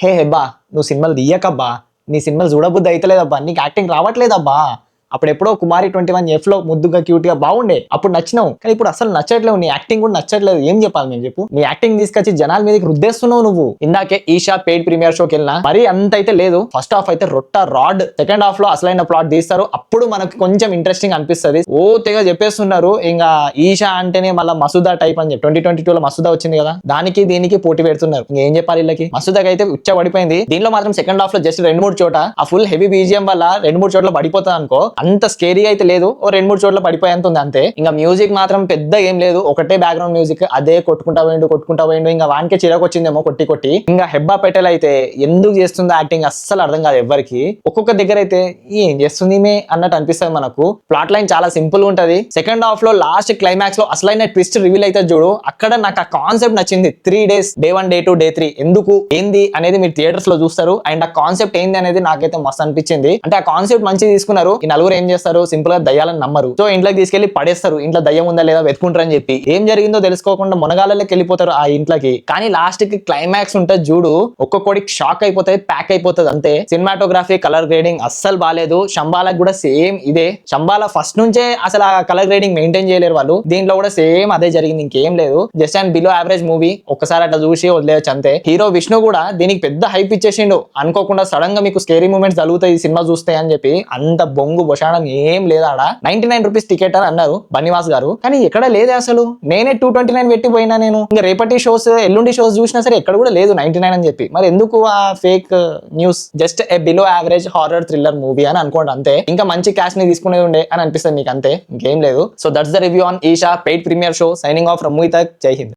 హే హెబ్బా నువ్వు సినిమాలు తీయకబ్బా, నీ సినిమాలు చూడబుద్ధి అయితలేదబ్బా, నీకు యాక్టింగ్ రావట్లేదబ్బా. అప్పుడు ఎప్పుడో కుమారి 21 లో ముద్దుగా క్యూట్ గా బాగుండే, అప్పుడు నచ్చినావు. కానీ ఇప్పుడు అసలు నచ్చట్లేవు, నీ యాక్టింగ్ కూడా నచ్చట్లేదు. ఏం చెప్పాలి నేను చెప్పు? నీ యాక్టింగ్ తీసుకొచ్చి జనాల మీదకి రుద్దేస్తున్నావు నువ్వు. ఇందాకే ఈషా పెయిడ్ ప్రీమియర్ షోకి వెళ్ళినా, మరి అంత అయితే లేదు. ఫస్ట్ హాఫ్ అయితే రొట్ట రాడ్, సెకండ్ హాఫ్ లో అసలైన ప్లాట్ తీస్తారు, అప్పుడు మనకు కొంచెం ఇంట్రెస్టింగ్ అనిపిస్తుంది. ఓ తెగ చెప్పేస్తున్నారు. ఇంకా ఈషా అంటేనే మళ్ళీ మసూదా టైప్ అని చెప్పి 2022 లో మసూదా వచ్చింది కదా, దానికి దీనికి పోటీ పెడుతున్నారు. ఇంకేం చెప్పాలి వీళ్ళకి? మసూదాకి అయితే ఉచ్చ పడిపోయింది. దీనిలో మాత్రం సెకండ్ హాఫ్ లో జస్ట్ 2-3 చోట ఆ ఫుల్ హెవీ బీజిఎం వల్ల 2-3 చోట్ల పడిపోతుంది అనుకో, అంత స్కేరీ అయితే లేదు. ఓ 2-3 చోట్ల పడిపోయేంత ఉంది అంతే. ఇంకా మ్యూజిక్ మాత్రం పెద్ద ఏం లేదు, ఒకటే బ్యాక్గ్రౌండ్ మ్యూజిక్, అదే కొట్టుకుంటా పోయిండు. ఇంకా వానికే చిరాకు వచ్చిందేమో కొట్టి. ఇంకా హెబ్బా పెటెల్ అయితే ఎందుకు చేస్తుందో యాక్టింగ్ అస్సలు అర్థం కాదు ఎవ్వరికి. ఒక్కొక్క దగ్గర అయితే ఏం చేస్తుంది మే అన్నట్టు అనిపిస్తుంది మనకు. ప్లాట్ లైన్ చాలా సింపుల్ ఉంటది. సెకండ్ హాఫ్ లో లాస్ట్ క్లైమాక్స్ లో అసలైన ట్విస్ట్ రివీల్ అయితే చూడు, అక్కడ నాకు ఆ కాన్సెప్ట్ నచ్చింది. 3 days, day 1, day 2, day 3 ఎందుకు ఏంది అనేది మీరు థియేటర్స్ లో చూస్తారు. అండ్ ఆ కాన్సెప్ట్ ఏంది అనేది నాకైతే మస్తు అనిపించింది. అంటే ఆ కాన్సెప్ట్ మంచిగా తీసుకున్నారు. ఈ నలుగురు ఏం చేస్తారు, సింపుల్ గా దయ్యాలను నమ్మరు, సో ఇంట్లోకి తీసుకెళ్లి పడేస్తారు. ఇంట్లో దయ్యం ఉందా లేదా వెతుకుంటారు అని చెప్పి ఏం జరిగిందో తెలుసుకోకుండా మునగాళ్ళకి వెళ్ళిపోతారు ఆ ఇంట్లోకి. కానీ లాస్ట్ కి క్లైమాక్స్ ఉంటుంది చూడు, ఒక్కొక్కడికి షాక్ అయిపోతుంది, ప్యాక్ అయిపోతుంది అంతే. సినిమాటోగ్రఫీ, కలర్ గ్రేడింగ్ అస్సలు బాలేదు. శంబాలకు కూడా సేమ్ ఇదే. శంబాల ఫస్ట్ నుంచే అసలు ఆ కలర్ గ్రేడింగ్ మెయింటైన్ చేయలేరు వాళ్ళు. దీంట్లో కూడా సేమ్ అదే జరిగింది, ఇంకేం లేదు. Just and below average movie, ఒక్కసారి అట్లా చూసి వదిలేయచ్చు అంతే. హీరో విష్ణు కూడా దీనికి పెద్ద హైప్ ఇచ్చేసిండు. అనుకోకుండా సడన్ గా మీకు స్కేరీ మూమెంట్స్ జరుగుతాయి ఈ సినిమా చూస్తే అని చెప్పి, అంత బొంగు బొషాడం ఏం లేదా. 99 రూపీస్ టికెట్ అని అన్నారు బన్నివాస్ గారు, కానీ ఎక్కడ లేదే అసలు. నేనే 229 పెట్టిపోయినా. నేను ఇంకా రేపటి షోస్, ఎల్లుండి షోస్ చూసినా సరే ఎక్కడ కూడా లేదు 99 అని చెప్పి. మరి ఎందుకు ఆ fake news? Just a below average horror thriller movie అని అనుకోండి అంతే. ఇంకా మంచి క్యాష్ ని తీసుకునేది ఉండే అని అనిపిస్తుంది మీకు అంతే, ఇంకేం లేదు. So that's the review on Eesha paid premiere show. Signing off from ముయితక్. జై హింద్.